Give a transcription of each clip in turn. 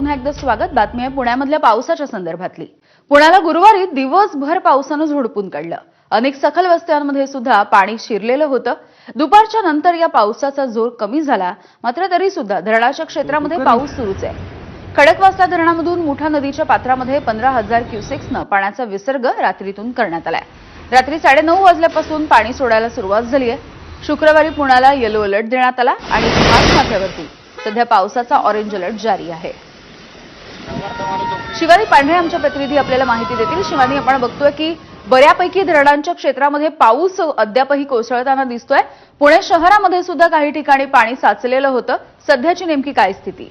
पुन्हा एकदा स्वागत। बातमी आहे पुण्यामधल्या पावसाच्या संदर्भातली। पुण्याला गुरुवारी दिवसभर पावसानं झोडपून काढलं। अनेक सखल वस्त्यांमध्ये सुद्धा पाणी शिरलेलं होतं। दुपारच्या नंतर या पावसाचा जोर कमी झाला, मात्र तरी सुद्धा धरणाच्या क्षेत्रामध्ये पाऊस सुरूच आहे। खडकवासला धरणामधून मुठा नदीच्या पात्रामध्ये 15,000 क्युसेक्सनं पाण्याचा विसर्ग रात्रीतून करण्यात आलाय। रात्री 9:30 वाजल्यापासून पाणी सोडायला सुरुवात झाली आहे। शुक्रवारी पुण्याला येलो अलर्ट देण्यात आला आणि घाटमाथ्यावरती सध्या पावसाचा ऑरेंज अलर्ट जारी आहे। शिवानी पांढरे आमचे प्रतिनिधी आपल्याला माहिती देतील। शिवानी, आपण बघतोय की बऱ्यापैकी धरणांच्या क्षेत्रामध्ये पाऊस अद्यापही कोसळताना दिसतोय। पुणे शहरामध्ये सुद्धा काही ठिकाणी पाणी साचलेलं होतं। सध्याची नेमकी काय स्थिती?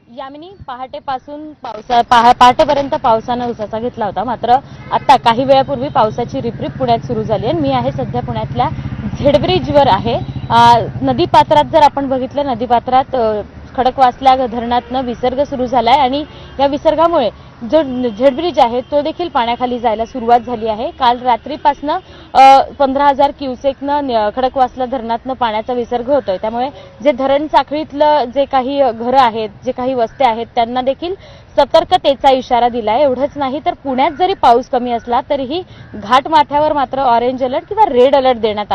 यामिनी, पहाटेपासून पहाटेपर्यंत पावसानं उसाचा घेतला होता, मात्र आता काही वेळापूर्वी पावसाची रिपरिप पुण्यात सुरू झाली आहे। मी आहे सध्या पुण्यातल्या झेड ब्रिजवर आहे। नदीपात्रात जर आपण बघितलं, नदीपात्रात खडकवासला धरणातनं विसर्ग सुरू झालाय आणि या विसर्गामुळे जो झेड ब्रिज आहे तो देखील पाण्याखाली जायला सुरुवात झाली आहे। काल रात्रीपासनं 15,000 क्युसेकनं खडकवासला धरणातनं पाण्याचा विसर्ग होतोय, त्यामुळे जे धरण साखळीतलं जे काही घरं आहेत, जे काही वस्त्या आहेत, त्यांना देखील सतर्कतेचा इशारा दिलाय। एवढंच नाही तर पुण्यात जरी पाऊस कमी असला तरीही घाटमाथ्यावर मात्र ऑरेंज अलर्ट किंवा रेड अलर्ट देण्यात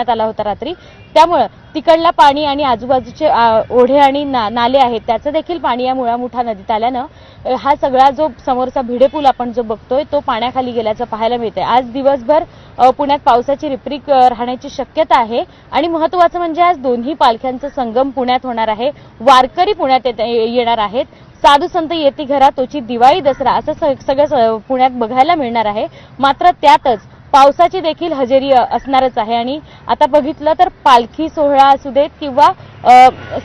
आला होता रात्री। त्यामुळे तिकडला पाणी आणि आजूबाजूचे ओढे आणि नाले आहेत त्याचं देखील पाणी या मुळामुठा नदीत आल्यानं हा सगळा जो समोरचा भिडेपूल आपण जो बघतोय तो पाण्याखाली गेल्याचं पाहायला मिळतंय। आज दिवसभर पुण्यात पावसाची रिपरिप राहण्याची शक्यता आहे आणि महत्त्वाचं म्हणजे आज दोन्ही पालख्यांचा संगम पुण्यात होणार आहे। वारकरी पुण्यात येणार आहेत। साधू संत येती घरा तोची दिवाळी दसरा असं सगळं पुण्यात बघायला मिळणार आहे। मात्र त्यातच पावसाची देखील हजेरी असणारच आहे आणि आता बघितलं तर पालखी सोहळा असू देत किंवा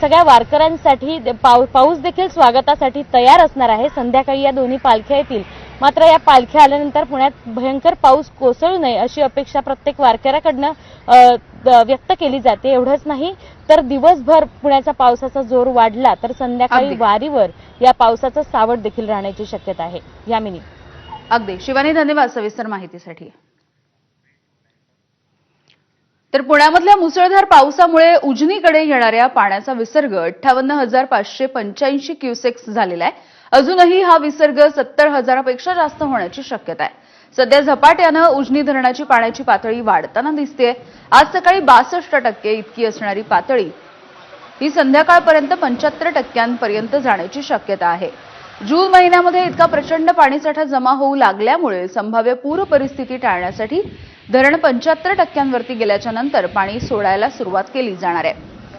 सगळ्या वारकऱ्यांसाठी पाऊस देखील स्वागतासाठी तयार असणार आहे। संध्याकाळी या दोन्ही पालख्या येतील, मात्र या पालख्या आल्यानंतर पुण्यात भयंकर पाऊस कोसळू नये अशी अपेक्षा प्रत्येक वारकऱ्याकडनं व्यक्त केली जाते। एवढंच नाही तर दिवसभर पुण्याचा पावसाचा जोर वाढला तर संध्याकाळी वारीवर या पावसाचं सावट देखील राहण्याची शक्यता आहे। यामिनी, अगदी शिवानी, धन्यवाद सविस्तर माहितीसाठी। तर पुण्यामधल्या मुसळधार पावसामुळे उजनीकडे येणाऱ्या पाण्याचा विसर्ग 58,585 क्युसेक्स झालेला आहे। अजूनही हा विसर्ग 70,000 पेक्षा जास्त होण्याची शक्यता आहे। सध्या झपाट्यानं उजनी धरणाची पाण्याची पातळी वाढताना दिसतेय। आज सकाळी 62% इतकी असणारी पातळी ही संध्याकाळपर्यंत 75% जाण्याची शक्यता आहे। जून महिन्यामध्ये इतका प्रचंड पाणीसाठा जमा होऊ लागल्यामुळे संभाव्य पूर परिस्थिती टाळण्यासाठी धरण 75% गेल्याच्या नंतर पाणी सोडायला सुरुवात केली जाणार आहे।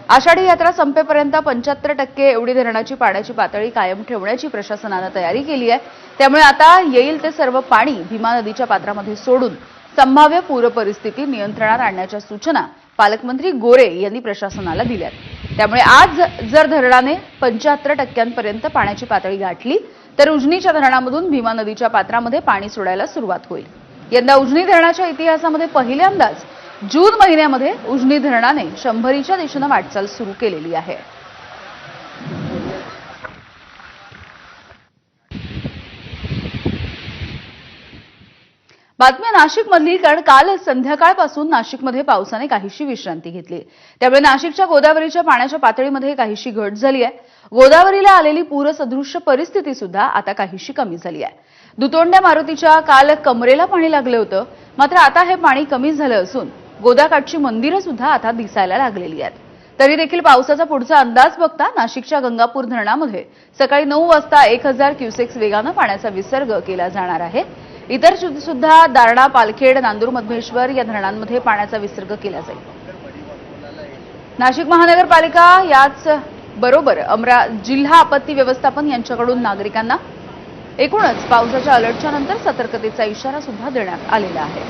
आषाढी यात्रा संपेपर्यंत 75% एवढी धरणाची पाण्याची पातळी कायम ठेवण्याची प्रशासनानं तयारी केली आहे। त्यामुळे आता येईल ते सर्व पाणी भीमा नदीच्या पात्रामध्ये सोडून संभाव्य पूर परिस्थिती नियंत्रणात आणण्याच्या सूचना पालकमंत्री गोरे यांनी प्रशासनाला दिल्यात। त्यामुळे आज जर धरणाने 75% पाण्याची पातळी गाठली तर उजनीच्या धरणामधून भीमा नदीच्या पात्रामध्ये पाणी सोडायला सुरुवात होईल। यंदा उजनी धरणाच्या इतिहासामध्ये पहिल्यांदाच जून महिन्यामध्ये उजनी धरणाने 100च्या दिशेनं वाटचाल सुरू केलेली आहे। बातमी नाशिकमधली, कारण काल संध्याकाळपासून नाशिकमध्ये पावसाने काहीशी विश्रांती घेतली। त्यामुळे नाशिकच्या गोदावरीच्या पाण्याच्या पातळीमध्ये काहीशी घट झाली आहे। गोदावरीला आलेली पूरसदृश्य परिस्थिती सुद्धा आता काहीशी कमी झाली आहे। दुतोंड्या मारुतीच्या काल कमरेला पाणी लागलं होतं, मात्र आता हे पाणी कमी झालं असून गोदाकाठची मंदिरं सुद्धा आता दिसायला लागलेली आहेत। तरी देखील पावसाचा पुढचा अंदाज बघता नाशिकच्या गंगापूर धरणामध्ये सकाळी 9 वाजता 1,000 क्युसेक्स वेगानं पाण्याचा विसर्ग केला जाणार आहे। इतर सुद्धा दारणा, पालखेड, नांदूर, मधमेश्वर या धरणांमध्ये पाण्याचा विसर्ग केला जाईल। नाशिक महानगरपालिका याच बरोबर जिल्हा आपत्ती व्यवस्थापन यांच्याकडून नागरिकांना एकूणच पावसाच्या अलर्टच्या नंतर सतर्कतेचा इशारा सुद्धा देण्यात आलेला आहे।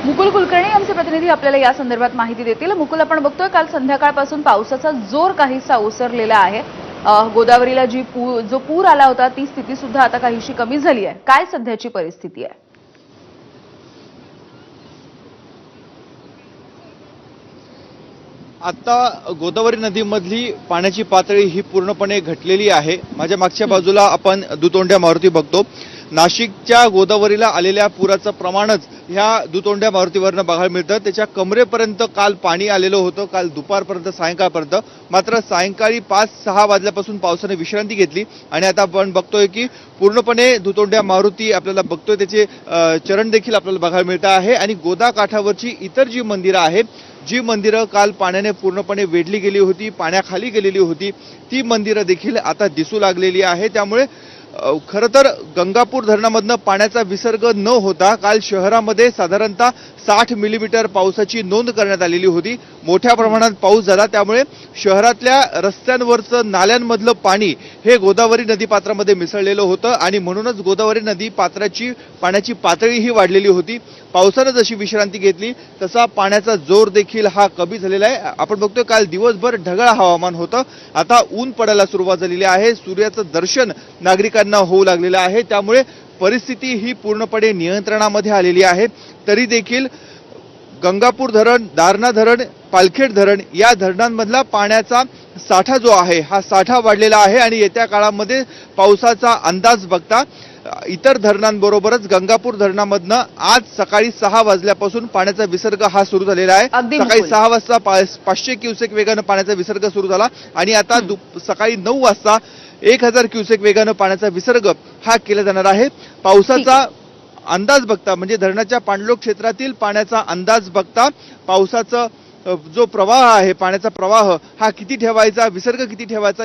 मुकुल कुलकर्णी आमचे प्रतिनिधी आपल्याला या संदर्भात माहिती देतील। मुकुल, आपण बघतोय काल संध्याकाळपासून पावसाचा जोर काहीसा ओसरलेला आहे। गोदावरीला जो पूर आला होता ती स्थिती सुद्धा आता काहीशी कमी झाली आहे। काय सध्याची परिस्थिती आहे? आता गोदावरी नदीमधली पाण्याची पातळी ही पूर्णपणे घटलेली आहे। माझ्या मागच्या बाजूला आपण दुतोंड्या मारुती बघतो। नाशिकच्या गोदावरीला आलेल्या पुराचं प्रमाणच ह्या दुतोंड्या मारुतीवरनं बघायला मिळतं. त्याच्या कमरेपर्यंत काल पाणी आलेलं होतं, काल दुपारपर्यंत, सायंकाळपर्यंत. मात्र सायंकाळी 5-6 वाजल्यापासून पावसाने विश्रांती घेतली आणि आता आपण बघतोय की पूर्णपणे दुतोंड्या मारुती आपल्याला बघतोय, त्याचे चरण देखील आपल्याला बघायला मिळत आहे. आणि गोदा काठावरची इतर जी मंदिरं आहेत, जी मंदिरं काल पाण्याने पूर्णपणे वेढली गेली होती, पाण्याखाली गेलेली होती, ती मंदिरं देखील आता दिसू लागलेली आहे. त्यामुळे खरं तर गंगापूर धरणामधनं पाण्याचा विसर्ग न होता काल शहरामध्ये साधारणतः 60 मिलीमीटर पावसाची नोंद करण्यात आलेली होती. मोठ्या प्रमाणात पाऊस झाला, त्यामुळे शहरातल्या रस्त्यांवरचं नाल्यांमधलं पाणी हे गोदावरी नदीपात्रामध्ये मिसळलेलं होतं आणि म्हणूनच गोदावरी नदी पात्राची पाण्याची पातळीही वाढलेली होती. पावसानं जशी विश्रांती घेतली तसा पाण्याचा जोर देखील हा कमी झालेला आहे. आपण बघतोय काल दिवसभर ढगाळ हवामान होतं, आता ऊन पडायला सुरुवात झालेली आहे. सूर्याचं दर्शन नागरिकांना होऊ लागलेलं आहे, त्यामुळे परिस्थिती ही पूर्णपणे नियंत्रणामध्ये आलेली आहे. तरी देखील गंगापूर धरण, दारणा धरण, पालखेड धरण या धरणांमधला पाण्याचा साठा जो आहे हा साठा वाढलेला आहे आणि येत्या काळामध्ये पावसाचा अंदाज बघता इतर धरणांबरोबरच गंगापूर धरणामधनं आज सकाळी 6 वाजल्यापासून पाण्याचा विसर्ग हा सुरू झालेला आहे. अगदी सकाळी मुकुल. 6 वाजता 500 क्युसेक वेगानं पाण्याचा विसर्ग सुरू झाला आणि आता सकाळी 9 वाजता 1000 क्युसेक वेगानं पाण्याचा विसर्ग हा केला जाणार आहे. पावसाचा अंदाज बघता म्हणजे धरणाच्या पाणलोट क्षेत्रातील पाण्याचा अंदाज बघता पावसाचा जो प्रवाह आहे, पाण्याचा प्रवाह हा किती ठेवायचा, विसर्ग किती ठेवायचा